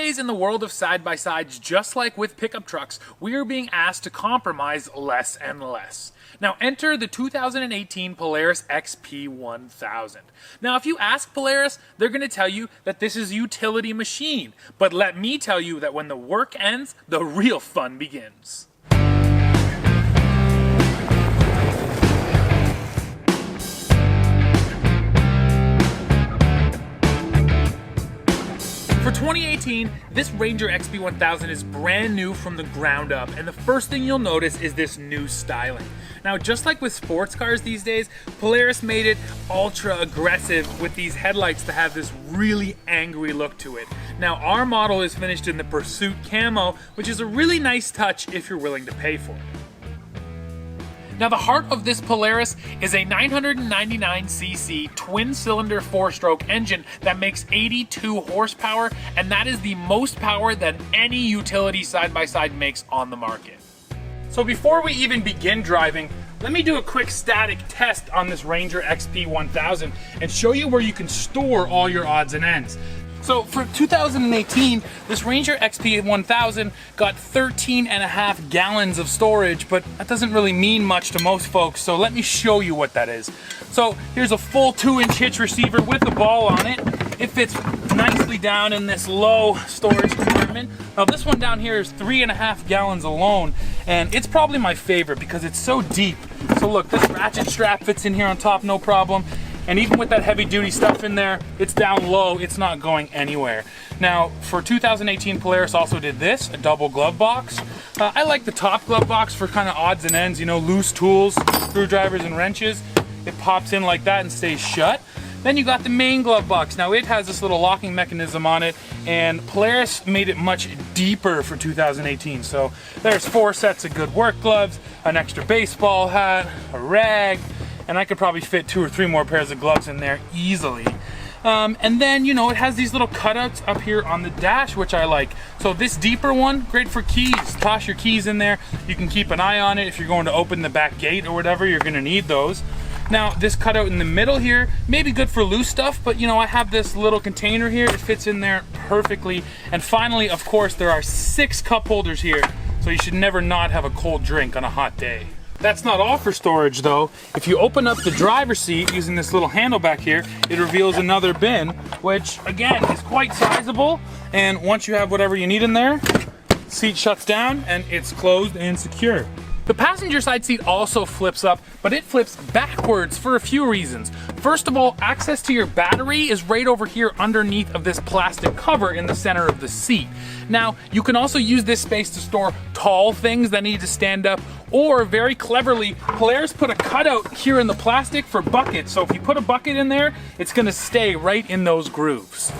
Nowadays, in the world of side-by-sides, just like with pickup trucks, we are being asked to compromise less and less. Now enter the 2018 Polaris XP1000. Now if you ask Polaris, they're going to tell you that this is a utility machine. But let me tell you that when the work ends, the real fun begins. For 2018, this Ranger XP1000 is brand new from the ground up, and the first thing you'll notice is this new styling. Now, just like with sports cars these days, Polaris made it ultra aggressive with these headlights to have this really angry look to it. Now, our model is finished in the Pursuit camo, which is a really nice touch if you're willing to pay for it. Now the heart of this Polaris is a 999cc twin-cylinder 4-stroke engine that makes 82 horsepower, and that is the most power that any utility side-by-side makes on the market. So before we even begin driving, let me do a quick static test on this Ranger XP1000 and show you where you can store all your odds and ends. So for 2018, this Ranger XP1000 got 13.5 gallons of storage, but that doesn't really mean much to most folks, so let me show you what that is. So here's a full 2-inch hitch receiver with a ball on it. It fits nicely down in this low storage compartment. Now this one down here is 3.5 gallons alone, and it's probably my favorite because it's so deep. So look, this ratchet strap fits in here on top, no problem. And even with that heavy duty stuff in there, it's down low, it's not going anywhere. Now, for 2018, Polaris also did this, a double glove box. I like the top glove box for kind of odds and ends, you know, loose tools, screwdrivers and wrenches. It pops in like that and stays shut. Then you got the main glove box. Now it has this little locking mechanism on it, and Polaris made it much deeper for 2018. So there's 4 sets of good work gloves, an extra baseball hat, a rag, and I could probably fit 2 or 3 more pairs of gloves in there easily. And then, you know, it has these little cutouts up here on the dash, which I like. So this deeper one, great for keys. Toss your keys in there. You can keep an eye on it if you're going to open the back gate or whatever, you're gonna need those. Now, this cutout in the middle here, maybe good for loose stuff, but you know, I have this little container here. It fits in there perfectly. And finally, of course, there are 6 cup holders here. So you should never not have a cold drink on a hot day. That's not all for storage though. If you open up the driver's seat using this little handle back here, it reveals another bin, which again is quite sizable. And once you have whatever you need in there, seat shuts down and it's closed and secure. The passenger side seat also flips up, but it flips backwards for a few reasons. First of all, access to your battery is right over here underneath of this plastic cover in the center of the seat. Now, you can also use this space to store tall things that need to stand up, or very cleverly, Polaris put a cutout here in the plastic for buckets. So if you put a bucket in there, it's gonna stay right in those grooves.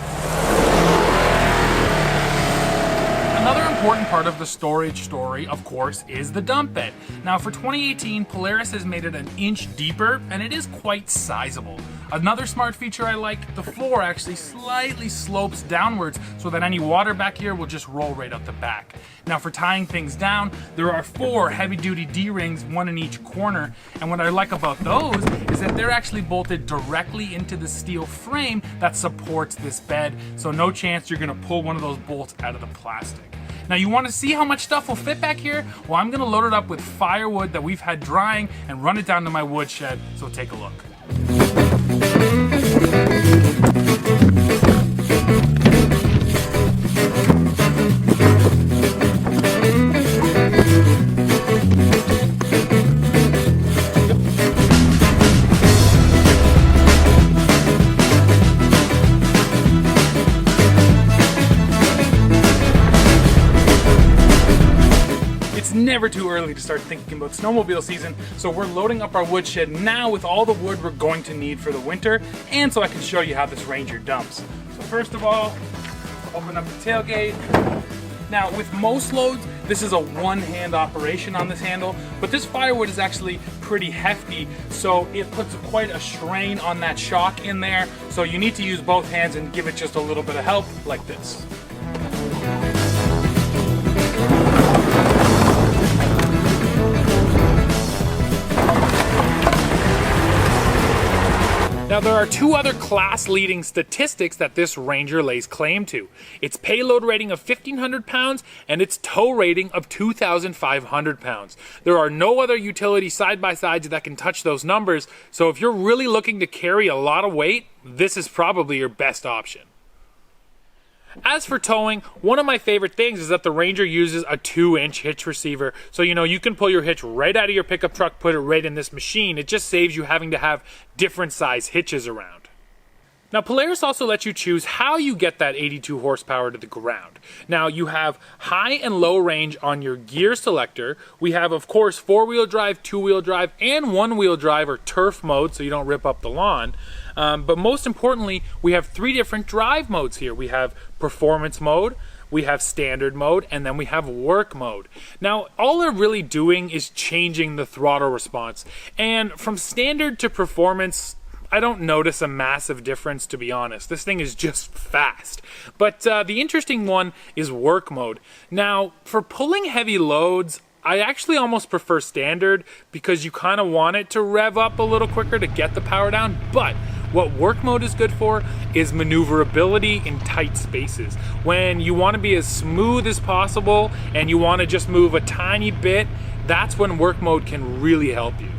Another important part of the storage story, of course, is the dump bed. Now for 2018, Polaris has made it an inch deeper, and it is quite sizable. Another smart feature I like, the floor actually slightly slopes downwards so that any water back here will just roll right out the back. Now for tying things down, there are 4 heavy-duty D-rings, 1 in each corner, and what I like about those is that they're actually bolted directly into the steel frame that supports this bed, so no chance you're gonna pull one of those bolts out of the plastic. Now you want to see how much stuff will fit back here? Well, I'm going to load it up with firewood that we've had drying and run it down to my woodshed, so take a look. Never too early to start thinking about snowmobile season, so we're loading up our woodshed now with all the wood we're going to need for the winter, and so I can show you how this Ranger dumps. So first of all, open up the tailgate. Now with most loads, this is a one-hand operation on this handle, but this firewood is actually pretty hefty, so it puts quite a strain on that shock in there, so you need to use both hands and give it just a little bit of help like this. Now there are two other class-leading statistics that this Ranger lays claim to. Its payload rating of 1,500 pounds and its tow rating of 2,500 pounds. There are no other utility side-by-sides that can touch those numbers, so if you're really looking to carry a lot of weight, this is probably your best option. As for towing, one of my favorite things is that the Ranger uses a 2-inch hitch receiver. So, you can pull your hitch right out of your pickup truck, put it right in this machine. It just saves you having to have different size hitches around. Now, Polaris also lets you choose how you get that 82 horsepower to the ground. Now, you have high and low range on your gear selector. We have, of course, 4-wheel drive, 2-wheel drive, and 1-wheel drive or turf mode, so you don't rip up the lawn. But most importantly, we have 3 different drive modes here. We have performance mode, we have standard mode, and then we have work mode. Now, all they're really doing is changing the throttle response. And from standard to performance, I don't notice a massive difference, to be honest. This thing is just fast. But the interesting one is work mode. Now, for pulling heavy loads, I actually almost prefer standard because you kind of want it to rev up a little quicker to get the power down. But what work mode is good for is maneuverability in tight spaces. When you want to be as smooth as possible and you want to just move a tiny bit, that's when work mode can really help you.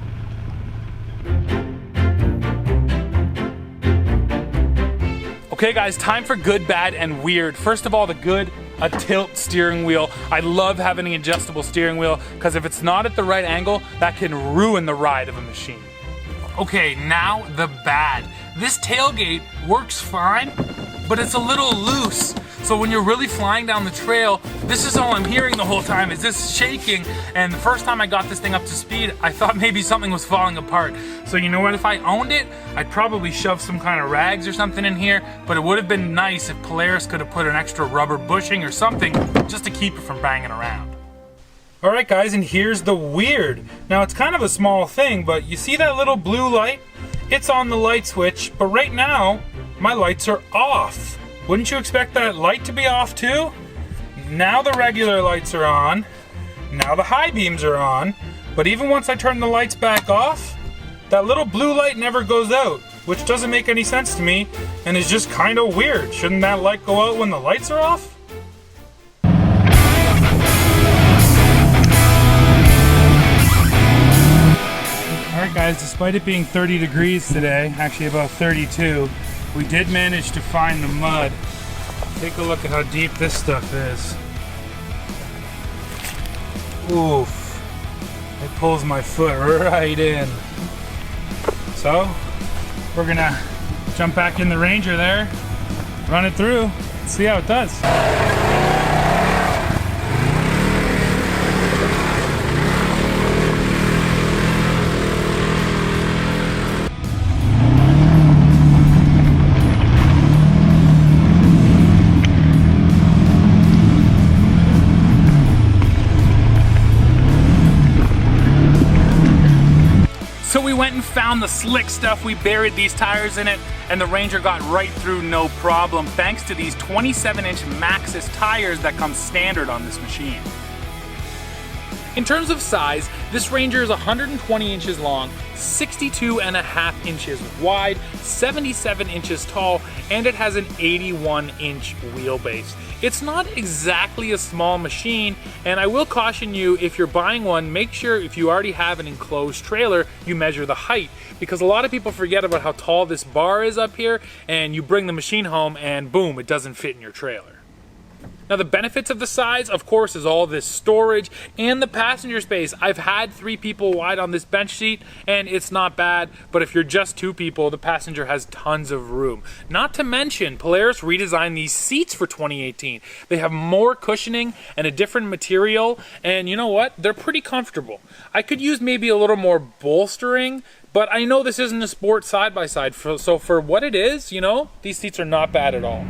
Okay guys, time for good, bad, and weird. First of all, the good, a tilt steering wheel. I love having an adjustable steering wheel because if it's not at the right angle, that can ruin the ride of a machine. Okay, now the bad. This tailgate works fine, but it's a little loose. So when you're really flying down the trail, this is all I'm hearing the whole time is this shaking. And the first time I got this thing up to speed, I thought maybe something was falling apart. So you know what, if I owned it, I'd probably shove some kind of rags or something in here, but it would have been nice if Polaris could have put an extra rubber bushing or something just to keep it from banging around. All right guys, and here's the weird. Now it's kind of a small thing, but you see that little blue light? It's on the light switch, but right now, my lights are off. Wouldn't you expect that light to be off too? Now the regular lights are on, now the high beams are on, but even once I turn the lights back off, that little blue light never goes out, which doesn't make any sense to me and is just kind of weird. Shouldn't that light go out when the lights are off? Alright guys, despite it being 30 degrees today, actually about 32, we did manage to find the mud. Take a look at how deep this stuff is. Oof. It pulls my foot right in. So, we're gonna jump back in the Ranger there, run it through, see how it does. So we went and found the slick stuff, we buried these tires in it, and the Ranger got right through no problem thanks to these 27-inch Maxxis tires that come standard on this machine. In terms of size, this Ranger is 120 inches long, 62.5 inches wide, 77 inches tall, and it has an 81-inch wheelbase. It's not exactly a small machine, and I will caution you, if you're buying one, make sure if you already have an enclosed trailer, you measure the height, because a lot of people forget about how tall this bar is up here, and you bring the machine home and boom, it doesn't fit in your trailer. Now the benefits of the size, of course, is all this storage and the passenger space. I've had 3 people wide on this bench seat and it's not bad, but if you're just 2 people, the passenger has tons of room. Not to mention, Polaris redesigned these seats for 2018. They have more cushioning and a different material, and you know what? They're pretty comfortable. I could use maybe a little more bolstering, but I know this isn't a sport side-by-side, so for what it is, you know, these seats are not bad at all.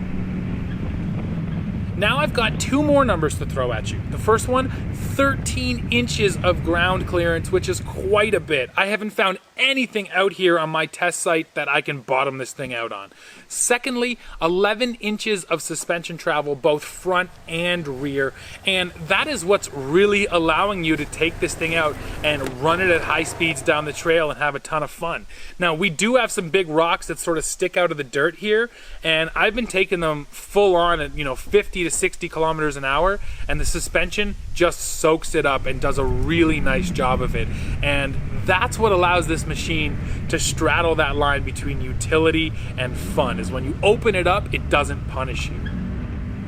Now I've got two more numbers to throw at you. The first one, 13 inches of ground clearance, which is quite a bit. I haven't found anything out here on my test site that I can bottom this thing out on. Secondly, 11 inches of suspension travel, both front and rear. And that is what's really allowing you to take this thing out and run it at high speeds down the trail and have a ton of fun. Now, we do have some big rocks that sort of stick out of the dirt here, and I've been taking them full on at 50 to 60 kilometers an hour, and the suspension just soaks it up and does a really nice job of it. And that's what allows this machine to straddle that line between utility and fun, is when you open it up, it doesn't punish you.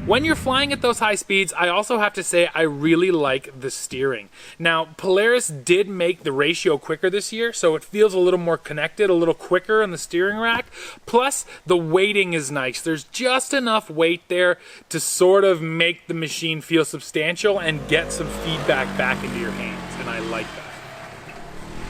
When you're flying at those high speeds, I also have to say I really like the steering. Now, Polaris did make the ratio quicker this year, so it feels a little more connected, a little quicker on the steering rack. Plus, the weighting is nice. There's just enough weight there to sort of make the machine feel substantial and get some feedback back into your hands, and I like that.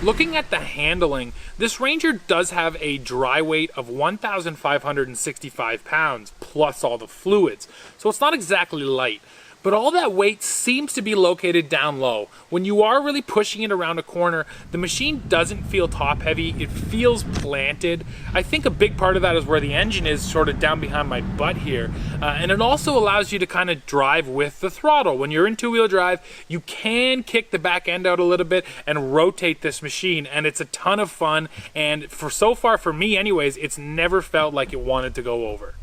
Looking at the handling, this Ranger does have a dry weight of 1,565 pounds plus all the fluids, so it's not exactly light. But all that weight seems to be located down low. When you are really pushing it around a corner, the machine doesn't feel top heavy, it feels planted. I think a big part of that is where the engine is, sort of down behind my butt here. And it also allows you to kind of drive with the throttle. When you're in two-wheel drive, you can kick the back end out a little bit and rotate this machine, and it's a ton of fun. And so far for me anyways, it's never felt like it wanted to go over.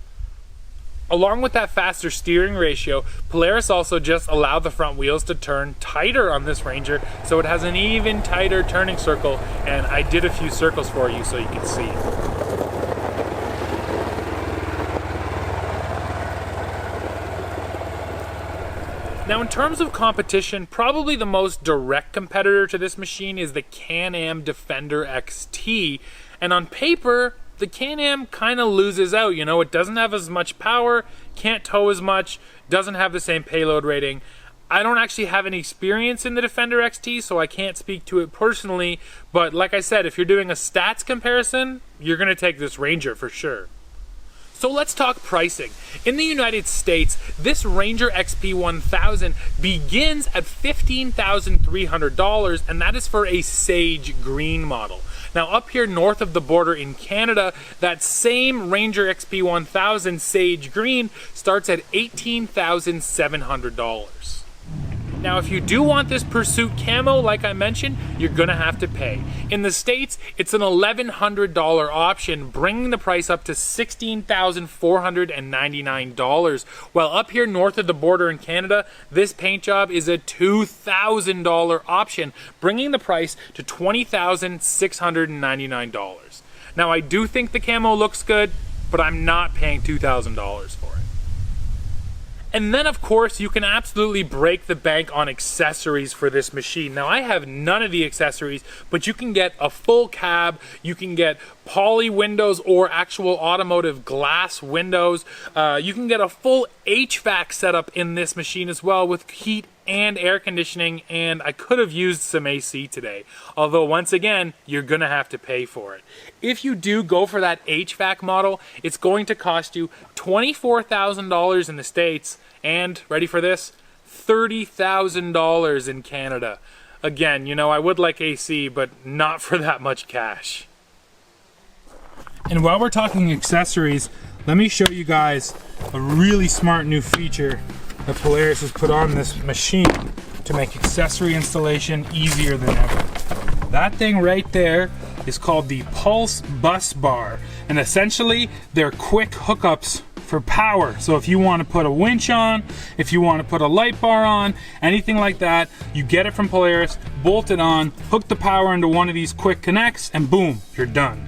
Along with that faster steering ratio, Polaris also just allowed the front wheels to turn tighter on this Ranger, so it has an even tighter turning circle, and I did a few circles for you so you can see. Now, in terms of competition, probably the most direct competitor to this machine is the Can-Am Defender XT, and on paper, the Can-Am kind of loses out. It doesn't have as much power, can't tow as much, doesn't have the same payload rating. I don't actually have any experience in the Defender XT, so I can't speak to it personally, but like I said, if you're doing a stats comparison, you're going to take this Ranger for sure. So let's talk pricing. In the United States, this Ranger XP1000 begins at $15,300, and that is for a sage green model. Now, up here north of the border in Canada, that same Ranger XP1000 Sage Green starts at $18,700. Now, if you do want this Pursuit camo, like I mentioned, you're gonna have to pay. In the States, it's an $1,100 option, bringing the price up to $16,499. While up here north of the border in Canada, this paint job is a $2,000 option, bringing the price to $20,699. Now, I do think the camo looks good, but I'm not paying $2,000 for it. And then, of course, you can absolutely break the bank on accessories for this machine. Now, I have none of the accessories, but you can get a full cab, you can get poly windows or actual automotive glass windows. You can get a full HVAC setup in this machine as well, with heat and air conditioning, and I could have used some AC today. Although, once again, you're gonna have to pay for it. If you do go for that HVAC model, it's going to cost you $24,000 in the States, and, ready for this, $30,000 in Canada. Again, I would like AC, but not for that much cash. And while we're talking accessories, let me show you guys a really smart new feature that Polaris has put on this machine to make accessory installation easier than ever. That thing right there is called the Pulse Bus Bar, and essentially they're quick hookups for power. So if you want to put a winch on, if you want to put a light bar on, anything like that, you get it from Polaris, bolt it on, hook the power into one of these quick connects, and boom, you're done.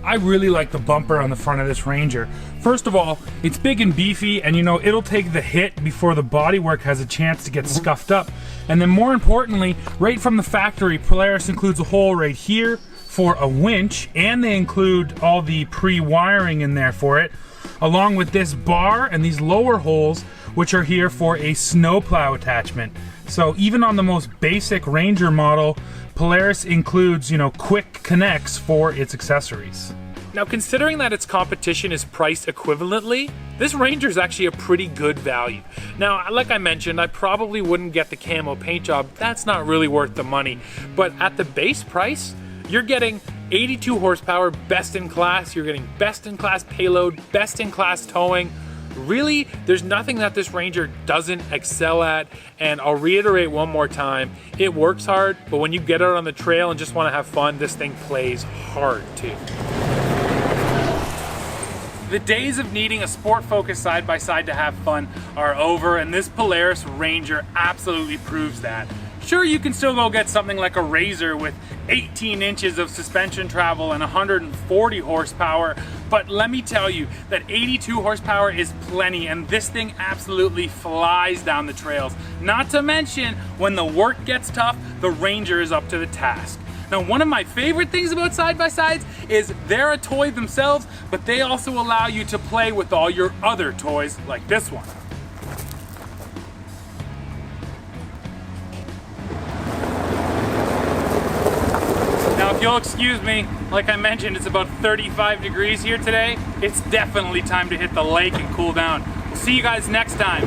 I really like the bumper on the front of this Ranger. First of all, it's big and beefy, and it'll take the hit before the bodywork has a chance to get scuffed up. And then more importantly, right from the factory, Polaris includes a hole right here for a winch, and they include all the pre-wiring in there for it, along with this bar and these lower holes, which are here for a snowplow attachment. So even on the most basic Ranger model, Polaris includes, quick connects for its accessories. Now, considering that its competition is priced equivalently, this Ranger is actually a pretty good value. Now, like I mentioned, I probably wouldn't get the camo paint job. That's not really worth the money. But at the base price, you're getting 82 horsepower, best in class. You're getting best in class payload, best in class towing. Really, there's nothing that this Ranger doesn't excel at. And I'll reiterate one more time, it works hard, but when you get out on the trail and just want to have fun, this thing plays hard too. The days of needing a sport-focused side-by-side to have fun are over, and this Polaris Ranger absolutely proves that. Sure, you can still go get something like a Razor with 18 inches of suspension travel and 140 horsepower, but let me tell you that 82 horsepower is plenty, and this thing absolutely flies down the trails. Not to mention, when the work gets tough, the Ranger is up to the task. Now, one of my favorite things about side-by-sides is they're a toy themselves, but they also allow you to play with all your other toys, like this one. Now, if you'll excuse me, like I mentioned, it's about 35 degrees here today. It's definitely time to hit the lake and cool down. We'll see you guys next time.